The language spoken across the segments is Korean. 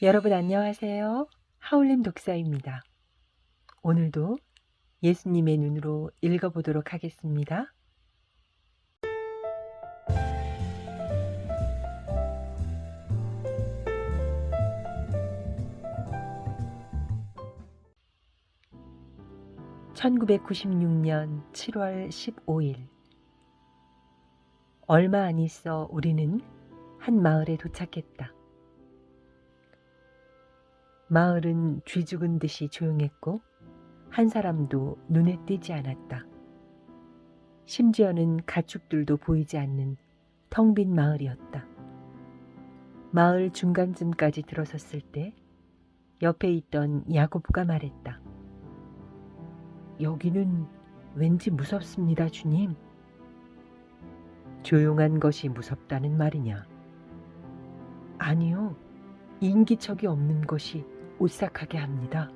여러분 안녕하세요. 하울림 독사입니다. 오늘도 예수님의 눈으로 읽어보도록 하겠습니다. (1996년 7월 15일) 얼마 안 있어 우리는 한 마을에 도착했다. 마을은 쥐 죽은 듯이 조용했고 한 사람도 눈에 띄지 않았다. 심지어는 가축들도 보이지 않는 텅 빈 마을이었다. 마을 중간쯤까지 들어섰을 때 옆에 있던 야고보가 말했다. 여기는 왠지 무섭습니다, 주님. 조용한 것이 무섭다는 말이냐? 아니요, 인기척이 없는 것이 오싹하게 합니다.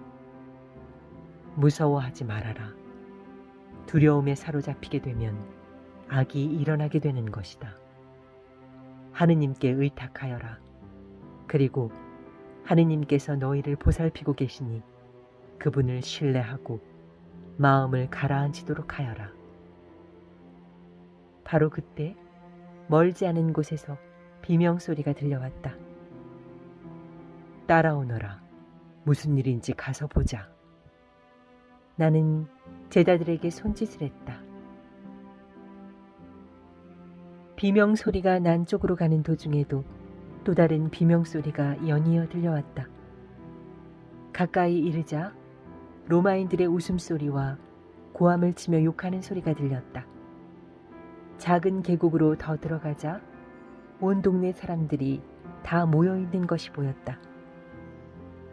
무서워하지 말아라. 두려움에 사로잡히게 되면 악이 일어나게 되는 것이다. 하느님께 의탁하여라. 그리고 하느님께서 너희를 보살피고 계시니 그분을 신뢰하고 마음을 가라앉히도록 하여라. 바로 그때 멀지 않은 곳에서 비명소리가 들려왔다. 따라오너라. 무슨 일인지 가서 보자. 나는 제자들에게 손짓을 했다. 비명소리가 난 쪽으로 가는 도중에도 또 다른 비명소리가 연이어 들려왔다. 가까이 이르자 로마인들의 웃음소리와 고함을 치며 욕하는 소리가 들렸다. 작은 계곡으로 더 들어가자 온 동네 사람들이 다 모여있는 것이 보였다.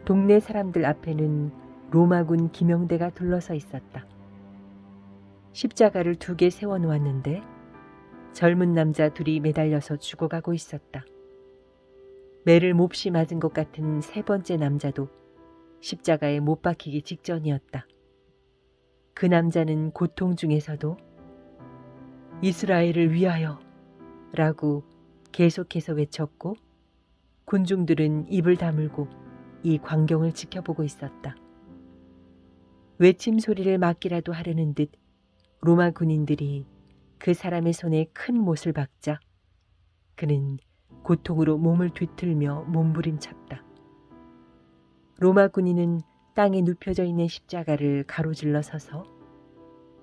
동네 사람들 앞에는 로마군 기명대가 둘러서 있었다. 십자가를 2개 세워놓았는데 젊은 남자 둘이 매달려서 죽어가고 있었다. 매를 몹시 맞은 것 같은 3번째 남자도 십자가에 못 박히기 직전이었다. 그 남자는 고통 중에서도 이스라엘을 위하여 라고 계속해서 외쳤고 군중들은 입을 다물고 이 광경을 지켜보고 있었다. 외침 소리를 막기라도 하려는 듯 로마 군인들이 그 사람의 손에 큰 못을 박자 그는 고통으로 몸을 뒤틀며 몸부림쳤다. 로마 군인은 땅에 눕혀져 있는 십자가를 가로질러 서서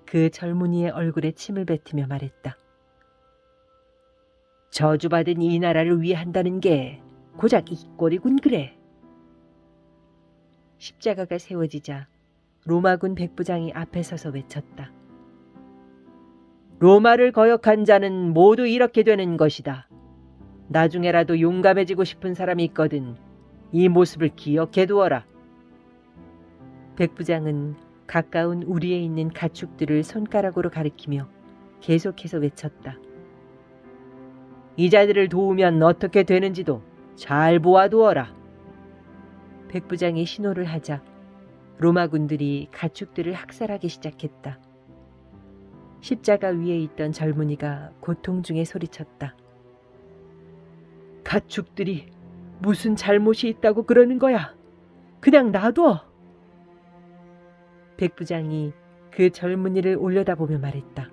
그 젊은이의 얼굴에 침을 뱉으며 말했다. 저주받은 이 나라를 위한다는 게 고작 이 꼴이군 그래. 십자가가 세워지자 로마군 백부장이 앞에 서서 외쳤다. 로마를 거역한 자는 모두 이렇게 되는 것이다. 나중에라도 용감해지고 싶은 사람이 있거든 이 모습을 기억해 두어라. 백부장은 가까운 우리에 있는 가축들을 손가락으로 가리키며 계속해서 외쳤다. 이 자들을 도우면 어떻게 되는지도 잘 보아두어라. 백부장이 신호를 하자 로마군들이 가축들을 학살하기 시작했다. 십자가 위에 있던 젊은이가 고통 중에 소리쳤다. 가축들이 무슨 잘못이 있다고 그러는 거야. 그냥 놔둬. 백부장이 그 젊은이를 올려다보며 말했다.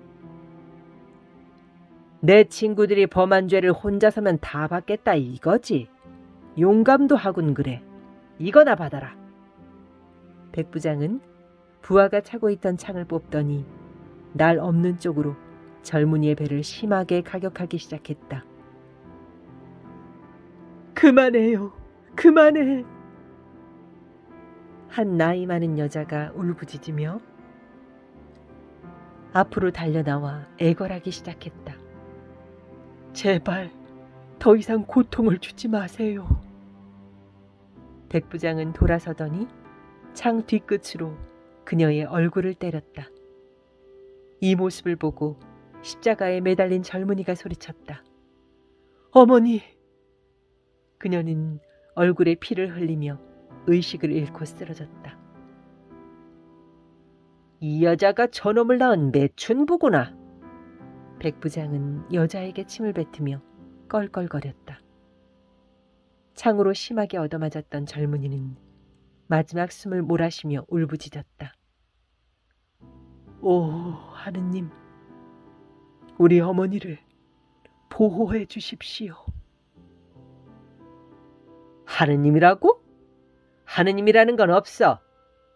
내 친구들이 범한 죄를 혼자서면 다 받겠다 이거지. 용감도 하군 그래. 이거나 받아라. 백부장은 부하가 차고 있던 창을 뽑더니 날 없는 쪽으로 젊은이의 배를 심하게 가격하기 시작했다. 그만해요. 그만해. 한 나이 많은 여자가 울부짖으며 앞으로 달려나와 애걸하기 시작했다. 제발 더 이상 고통을 주지 마세요. 백부장은 돌아서더니 창 뒤끝으로 그녀의 얼굴을 때렸다. 이 모습을 보고 십자가에 매달린 젊은이가 소리쳤다. 어머니! 그녀는 얼굴에 피를 흘리며 의식을 잃고 쓰러졌다. 이 여자가 저놈을 낳은 매춘부구나. 백부장은 여자에게 침을 뱉으며 껄껄거렸다. 창으로 심하게 얻어맞았던 젊은이는 마지막 숨을 몰아쉬며 울부짖었다. 오, 하느님, 우리 어머니를 보호해 주십시오. 하느님이라고? 하느님이라는 건 없어.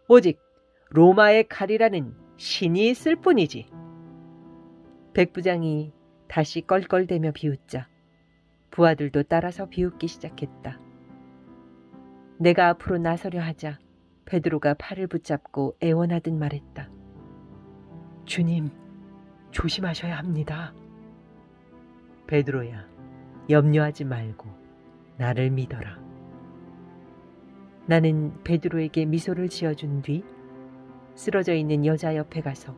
오직 로마의 칼이라는 신이 있을 뿐이지. 백부장이 다시 껄껄대며 비웃자 부하들도 따라서 비웃기 시작했다. 내가 앞으로 나서려 하자 베드로가 팔을 붙잡고 애원하듯 말했다. 주님, 조심하셔야 합니다. 베드로야, 염려하지 말고 나를 믿어라. 나는 베드로에게 미소를 지어준 뒤 쓰러져 있는 여자 옆에 가서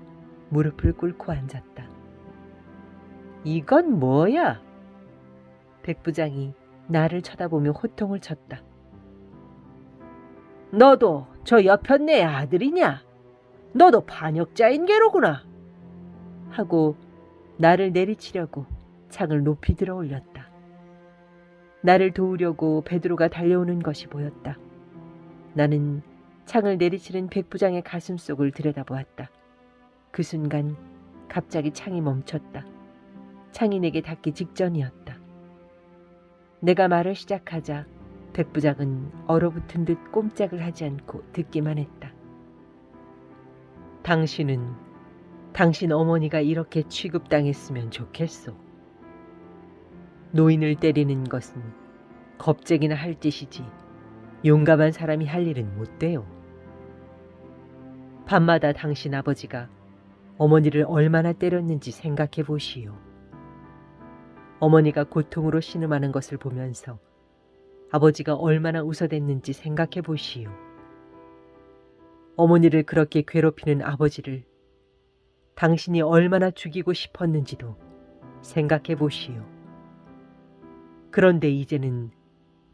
무릎을 꿇고 앉았다. 이건 뭐야? 백부장이 나를 쳐다보며 호통을 쳤다. 너도 저 여편네 아들이냐? 너도 반역자인 게로구나. 하고 나를 내리치려고 창을 높이 들어 올렸다. 나를 도우려고 베드로가 달려오는 것이 보였다. 나는 창을 내리치는 백부장의 가슴 속을 들여다보았다. 그 순간 갑자기 창이 멈췄다. 창이 내게 닿기 직전이었다. 내가 말을 시작하자 백부장은 얼어붙은 듯 꼼짝을 하지 않고 듣기만 했다. 당신은 당신 어머니가 이렇게 취급당했으면 좋겠소. 노인을 때리는 것은 겁쟁이나 할 짓이지 용감한 사람이 할 일은 못 돼요. 밤마다 당신 아버지가 어머니를 얼마나 때렸는지 생각해 보시오. 어머니가 고통으로 신음하는 것을 보면서 아버지가 얼마나 웃어댔는지 생각해 보시오. 어머니를 그렇게 괴롭히는 아버지를 당신이 얼마나 죽이고 싶었는지도 생각해 보시오. 그런데 이제는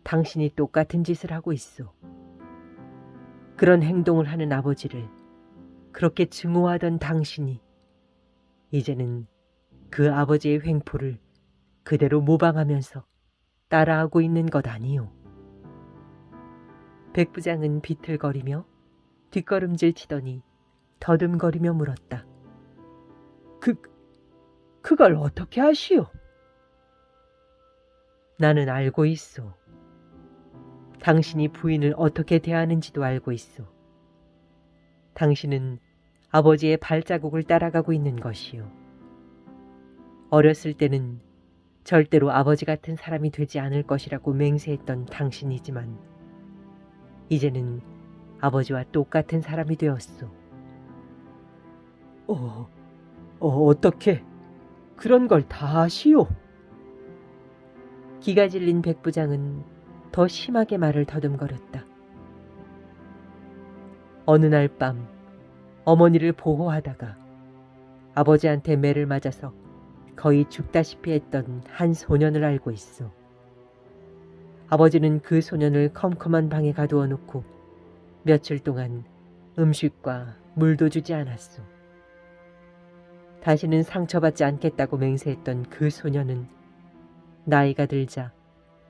당신이 똑같은 짓을 하고 있어. 그런 행동을 하는 아버지를 그렇게 증오하던 당신이 이제는 그 아버지의 횡포를 그대로 모방하면서 따라하고 있는 것 아니오. 백부장은 비틀거리며 뒷걸음질 치더니 더듬거리며 물었다. 그걸 어떻게 아시오? 나는 알고 있어. 당신이 부인을 어떻게 대하는지도 알고 있어. 당신은 아버지의 발자국을 따라가고 있는 것이오. 어렸을 때는 절대로 아버지 같은 사람이 되지 않을 것이라고 맹세했던 당신이지만 이제는 아버지와 똑같은 사람이 되었소. 어떻게 그런 걸 다 아시오? 기가 질린 백부장은 더 심하게 말을 더듬거렸다. 어느 날 밤 어머니를 보호하다가 아버지한테 매를 맞아서 거의 죽다시피 했던 한 소년을 알고 있어. 아버지는 그 소년을 컴컴한 방에 가두어 놓고 며칠 동안 음식과 물도 주지 않았소. 다시는 상처받지 않겠다고 맹세했던 그 소년은 나이가 들자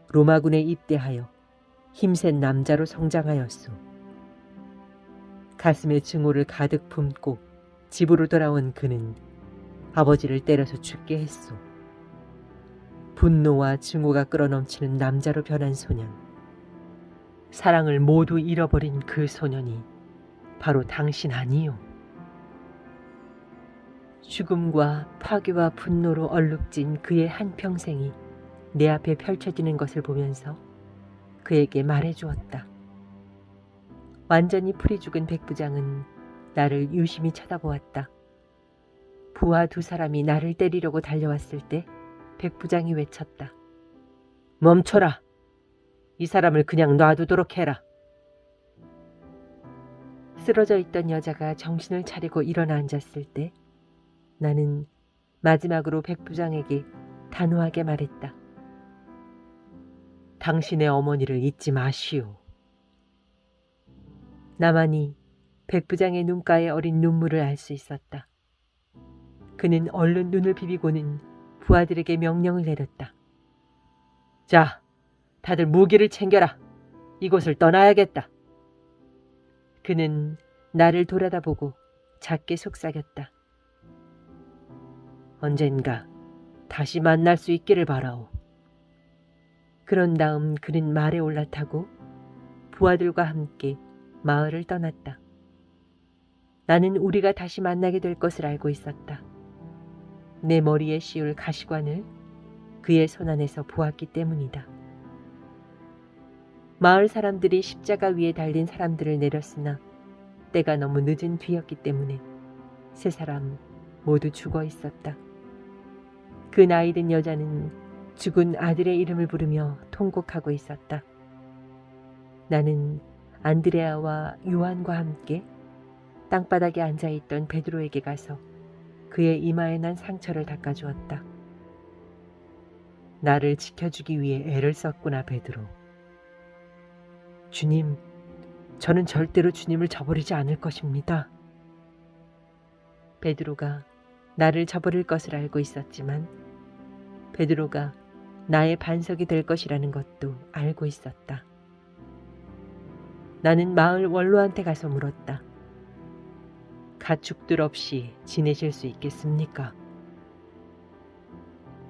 로마군에 입대하여 힘센 남자로 성장하였소. 가슴에 증오를 가득 품고 집으로 돌아온 그는 아버지를 때려서 죽게 했소. 분노와 증오가 끌어넘치는 남자로 변한 소년. 사랑을 모두 잃어버린 그 소년이 바로 당신 아니요. 죽음과 파괴와 분노로 얼룩진 그의 한평생이 내 앞에 펼쳐지는 것을 보면서 그에게 말해주었다. 완전히 풀이 죽은 백부장은 나를 유심히 쳐다보았다. 부하 두 사람이 나를 때리려고 달려왔을 때 백부장이 외쳤다. 멈춰라. 이 사람을 그냥 놔두도록 해라. 쓰러져 있던 여자가 정신을 차리고 일어나 앉았을 때 나는 마지막으로 백부장에게 단호하게 말했다. 당신의 어머니를 잊지 마시오. 나만이 백부장의 눈가에 어린 눈물을 알 수 있었다. 그는 얼른 눈을 비비고는 부하들에게 명령을 내렸다. 자, 다들 무기를 챙겨라. 이곳을 떠나야겠다. 그는 나를 돌아다보고 작게 속삭였다. 언젠가 다시 만날 수 있기를 바라오. 그런 다음 그는 말에 올라타고 부하들과 함께 마을을 떠났다. 나는 우리가 다시 만나게 될 것을 알고 있었다. 내 머리에 씌울 가시관을 그의 손안에서 보았기 때문이다. 마을 사람들이 십자가 위에 달린 사람들을 내렸으나 때가 너무 늦은 뒤였기 때문에 세 사람 모두 죽어 있었다. 그 나이든 여자는 죽은 아들의 이름을 부르며 통곡하고 있었다. 나는 안드레아와 요한과 함께 땅바닥에 앉아있던 베드로에게 가서 그의 이마에 난 상처를 닦아주었다. 나를 지켜주기 위해 애를 썼구나, 베드로. 주님, 저는 절대로 주님을 저버리지 않을 것입니다. 베드로가 나를 저버릴 것을 알고 있었지만 베드로가 나의 반석이 될 것이라는 것도 알고 있었다. 나는 마을 원로한테 가서 물었다. 가축들 없이 지내실 수 있겠습니까?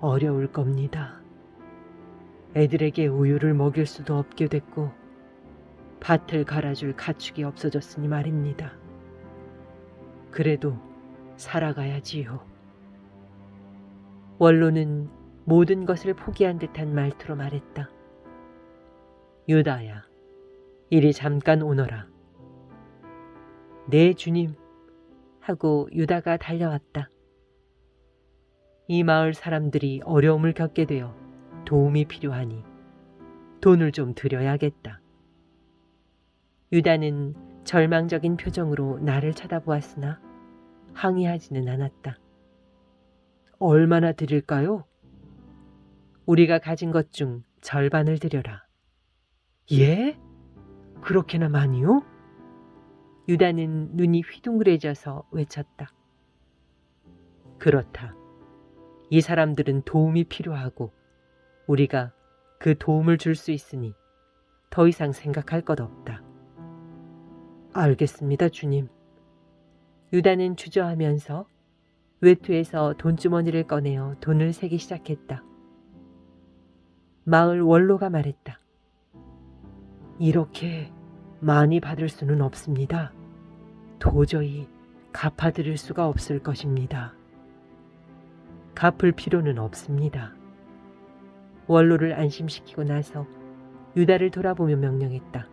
어려울 겁니다. 애들에게 우유를 먹일 수도 없게 됐고 밭을 갈아줄 가축이 없어졌으니 말입니다. 그래도 살아가야지요. 원로는 모든 것을 포기한 듯한 말투로 말했다. 유다야, 이리 잠깐 오너라. 네, 주님. 하고 유다가 달려왔다. 이 마을 사람들이 어려움을 겪게 되어 도움이 필요하니 돈을 좀 드려야겠다. 유다는 절망적인 표정으로 나를 쳐다보았으나 항의하지는 않았다. 얼마나 드릴까요? 우리가 가진 것 중 절반을 드려라. 예? 그렇게나 많이요? 유다는 눈이 휘둥그레져서 외쳤다. 그렇다. 이 사람들은 도움이 필요하고 우리가 그 도움을 줄 수 있으니 더 이상 생각할 것 없다. 알겠습니다, 주님. 유다는 주저하면서 외투에서 돈주머니를 꺼내어 돈을 세기 시작했다. 마을 원로가 말했다. 이렇게 많이 받을 수는 없습니다. 도저히 갚아드릴 수가 없을 것입니다. 갚을 필요는 없습니다. 원로를 안심시키고 나서 유다를 돌아보며 명령했다.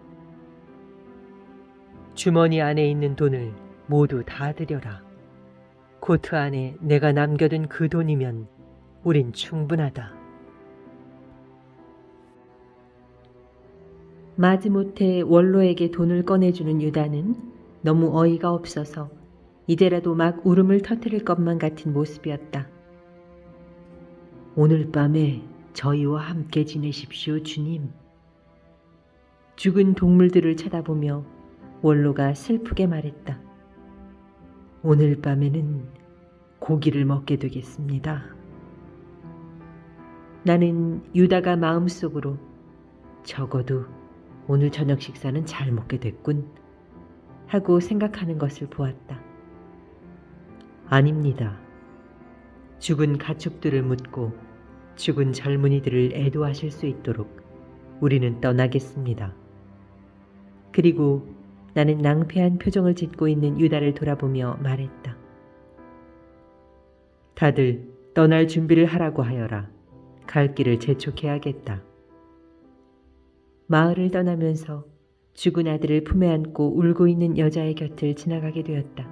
주머니 안에 있는 돈을 모두 다 드려라. 코트 안에 내가 남겨둔 그 돈이면 우린 충분하다. 마지못해 원로에게 돈을 꺼내주는 유다는 너무 어이가 없어서 이제라도 막 울음을 터뜨릴 것만 같은 모습이었다. 오늘 밤에 저희와 함께 지내십시오, 주님. 죽은 동물들을 쳐다보며 원로가 슬프게 말했다. 오늘 밤에는 고기를 먹게 되겠습니다. 나는 유다가 마음속으로 적어도 오늘 저녁 식사는 잘 먹게 됐군 하고 생각하는 것을 보았다. 아닙니다. 죽은 가축들을 묻고 죽은 젊은이들을 애도하실 수 있도록 우리는 떠나겠습니다. 그리고 나는 낭패한 표정을 짓고 있는 유다를 돌아보며 말했다. 다들 떠날 준비를 하라고 하여라. 갈 길을 재촉해야겠다. 마을을 떠나면서 죽은 아들을 품에 안고 울고 있는 여자의 곁을 지나가게 되었다.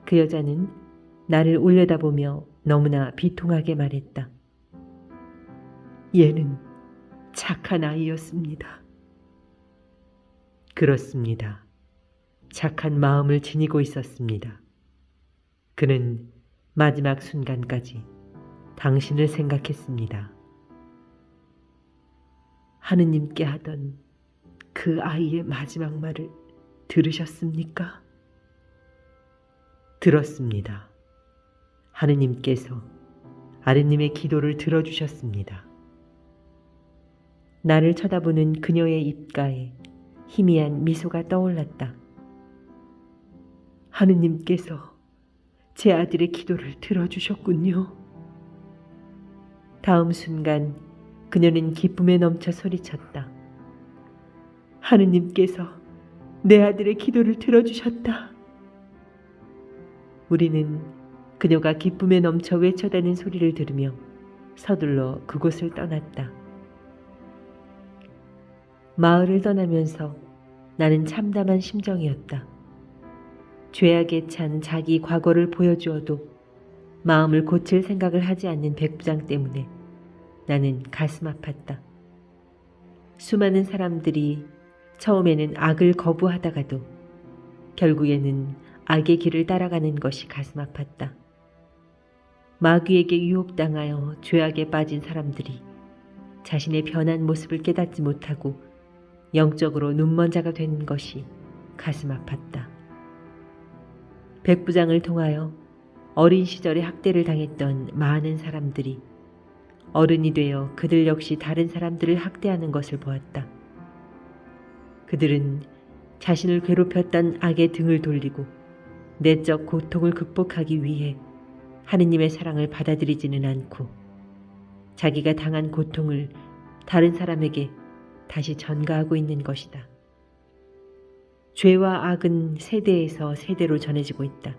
그 여자는 나를 올려다보며 너무나 비통하게 말했다. 얘는 착한 아이였습니다. 그렇습니다. 착한 마음을 지니고 있었습니다. 그는 마지막 순간까지 당신을 생각했습니다. 하느님께 하던 그 아이의 마지막 말을 들으셨습니까? 들었습니다. 하느님께서 아랫님의 기도를 들어주셨습니다. 나를 쳐다보는 그녀의 입가에 희미한 미소가 떠올랐다. 하느님께서 제 아들의 기도를 들어주셨군요. 다음 순간 그녀는 기쁨에 넘쳐 소리쳤다. 하느님께서 내 아들의 기도를 들어주셨다. 우리는 그녀가 기쁨에 넘쳐 외쳐대는 소리를 들으며 서둘러 그곳을 떠났다. 마을을 떠나면서 나는 참담한 심정이었다. 죄악에 찬 자기 과거를 보여주어도 마음을 고칠 생각을 하지 않는 백부장 때문에 나는 가슴 아팠다. 수많은 사람들이 처음에는 악을 거부하다가도 결국에는 악의 길을 따라가는 것이 가슴 아팠다. 마귀에게 유혹당하여 죄악에 빠진 사람들이 자신의 변한 모습을 깨닫지 못하고 영적으로 눈먼 자가 되는 것이 가슴 아팠다. 백부장을 통하여 어린 시절에 학대를 당했던 많은 사람들이 어른이 되어 그들 역시 다른 사람들을 학대하는 것을 보았다. 그들은 자신을 괴롭혔던 악의 등을 돌리고 내적 고통을 극복하기 위해 하느님의 사랑을 받아들이지는 않고 자기가 당한 고통을 다른 사람에게 다시 전가하고 있는 것이다. 죄와 악은 세대에서 세대로 전해지고 있다.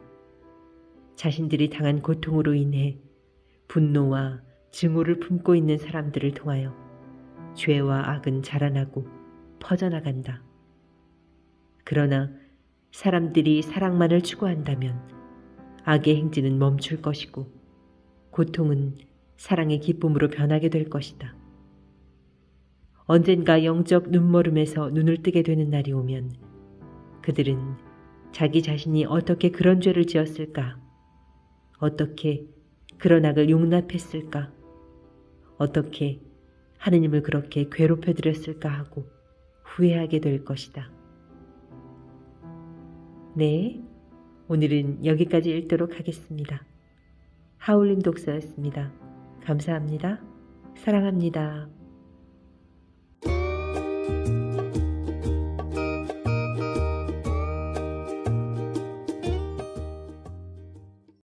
자신들이 당한 고통으로 인해 분노와 증오를 품고 있는 사람들을 통하여 죄와 악은 자라나고 퍼져나간다. 그러나 사람들이 사랑만을 추구한다면 악의 행진은 멈출 것이고 고통은 사랑의 기쁨으로 변하게 될 것이다. 언젠가 영적 눈머름에서 눈을 뜨게 되는 날이 오면 그들은 자기 자신이 어떻게 그런 죄를 지었을까? 어떻게 그런 악을 용납했을까? 어떻게 하느님을 그렇게 괴롭혀드렸을까 하고 후회하게 될 것이다. 네, 오늘은 여기까지 읽도록 하겠습니다. 하울림 독서였습니다. 감사합니다. 사랑합니다.